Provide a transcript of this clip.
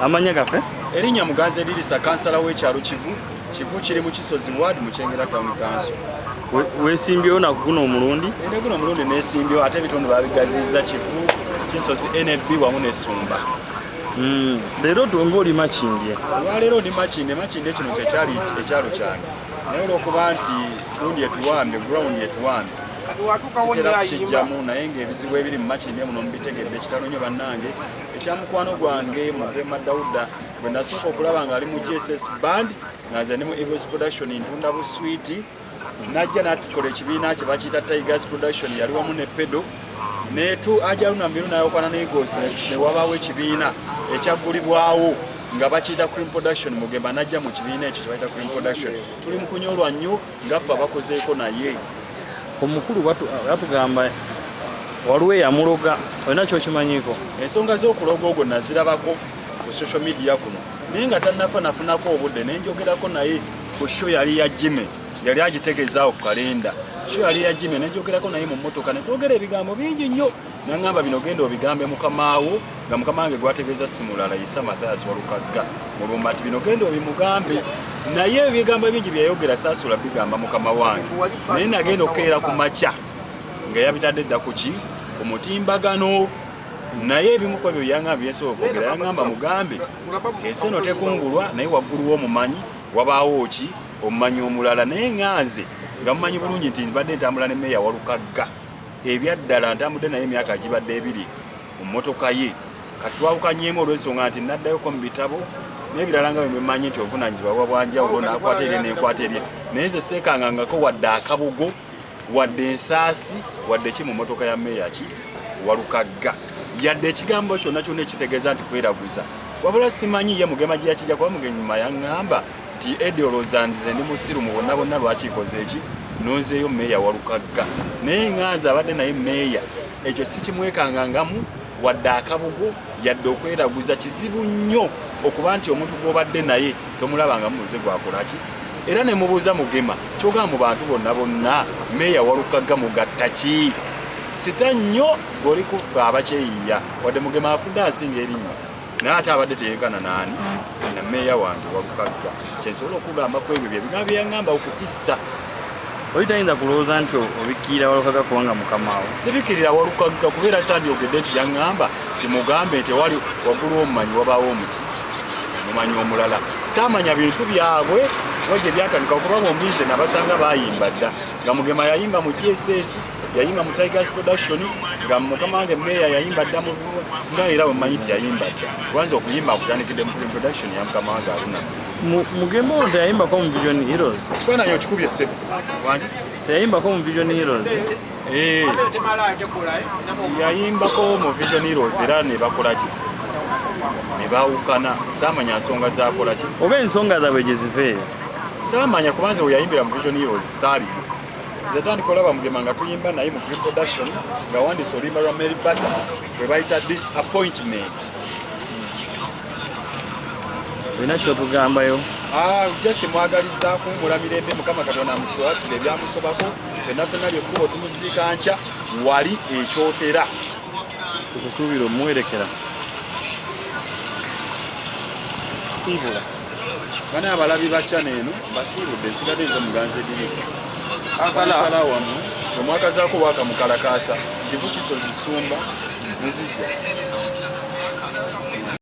Amanya gafe? Erinnya Muganza Lirisa kansala w'ekyalo Kivu kiri mu Kisozi ward mu Kyengera Town Council. Weesimbyewo na guno omulundi? Guno omulundi neesimbyewo ate ebitundu babigazizza Kivu, Kisozi, NB wamu n'Essumba. Leero tonga oli Makindye. Olwaleero ndi Makindye kino kyekyali ekyalo kyange. Naye olw'okuba nti gundi etuwambe, ground etuwambe. Sitera kukijjamu naye ng'ebizibu ebiri mu Makindye muno mubitegedde kitalo nnyo bannange. Ekyamukwano gwange Mugema Dauda bwe nasooka okulaba ng'ali mu GSS band ng'aze ne mu Eagles Production ntunda buswiti. Najja n'atukola ekibiina kye bakiyita Tigers Production yali wamu ne Pedo. Netu ajaluna mbiru nayo kwana ne Eagles ne wabaawo ekibiina ekyaggulibwawo nga bakiyita Cream Production. Mugema najja mu kibiina ekyo kye bayita Cream Production. Tuli mu kunyolwa nnyo ngaffe abakozeeko naye. Omukulu batugamba waliwo eyamuloga, olina ky'okimanyiiko? Ensonga z'okuloga ogwo nazirabako ku social media kuno naye nga tannafa nafunako obudde ne njogerako naye ku show yali ya Jimmy yali agitegeezaawo ku kalenda. Show yali ya Jimmy ne njogerako naye mu mmotoka ne twogera ebigambo bingi nnyo n'aŋŋamba bino genda obigambe mukamaawo nga mukama wange gwategeeza si mulala Yisa Mathias Walukagga mulumba ati bino genda obimugambe naye ebigambo bingi byayogera saasula bigamba mukama wange naye nagenda okukeera ku makya nga yabitadde dda ku mutimbagano naye ebimu ku ebyo yaŋŋamba byensobola okwogera yaŋŋamba mugambe ensi eno tekungulwa naye waggulu w'omumanyi wabaawo ki omumanyi omulala naye ŋŋanze nga mumanyi bulungi nti mbadde ntambula ne Meeya Walukagga ebyaddala ntambudde naye emyaka gibadde ebiri mu mmotoka ye kati twawukanyeemu olw'ensonga nti naddayoko mu bitabo n'ebirala nga bwe mmanyi nti obuvunaanyizibwa bwanjawulo n'akwata erye n'enkwata erye naye nze seekangangako wadde akabugo wadde ensaasi wadde ki mu mmotoka ya Meeya Walukagga yadde ekigambo kyonna kyonna ekitegeeza nti kweraguza wabula simanyi ye Mugema gye yakijja kuba Mugema yaŋŋamba nti Eddie olowooza nze ndi musiru mu bonna bonna lwaki nkoze eki nonzeeyo Meeya Walukagga naye ŋŋanze abadde naye Meeya ekyo si kimwekangangamu wadde akabugo yadde okweraguza kizibu nnyo okuba nti omuntu gw'obadde naye tomulabanga mubuze gwakolaki era ne mubuuza Mugema kyogamba mu bantu bonna bonna Meeya Walukagga mugatta ki sita nnyo goli kufa abakyeyiya wadde Mugema afudde asinga erinnya naye ate abadde teyenkana naani na Meeya wange Walukagga kyensobola okugamba ku ebyo byebigambo byeyaŋŋamba ku Easter. Oli tayinza kulowooza nti obikkirira Walukagga kubanga mukamaawo? Sibikkirira Walukagga kubeera sandyogedde nti yaŋŋamba timugambe nti wali waggulu w'omumanyi wabaawo omuki mumanyi omulala saamanya bintu byabwe wajje byatandika okubanga omuyize nabasanga bayimba dda nga Mugema yayimba mu GSS yayimba mu Tigers Production nga mukama wange Meeya yayimba dda nga era wemanyi nti yayimba dda kubanza okuyimba akutandikidde mu production ya mukama wange Aruna. Mugema ono teyayimbako mu Vision Heroes? Kifaananyi okikubye ssebo wange teyayimbako mu Vision Heroes? Yayimbako mu Vision Heroes era ne bakola ki ne baawukana saamanya nsonga zakola ki oba ensonga zaabwe gye ziveeyo saamanya kubanza we yayimbira mu Vision Heroes saali nze tandika olaba Mugema nga tuyimba naye mu Cream Production nga wandise oluyimba lwa Mary Butter kwe bayita Disappointment. olina kyotugambayo? Just mwagaliza kuwummula mirembe Mukama Katonda amusoasire ebyamusobako ffenna ffenna lyekkubo tumuziika nkya wali ekyotera tukusuubira omuwerekera siibula bane abalabi ba channel eno basiibudde nsigadde nze Muganza Lirisa asala wamu omwakazaako waka mukalakaasa Kivu Kisozi Ssumba Muzigwa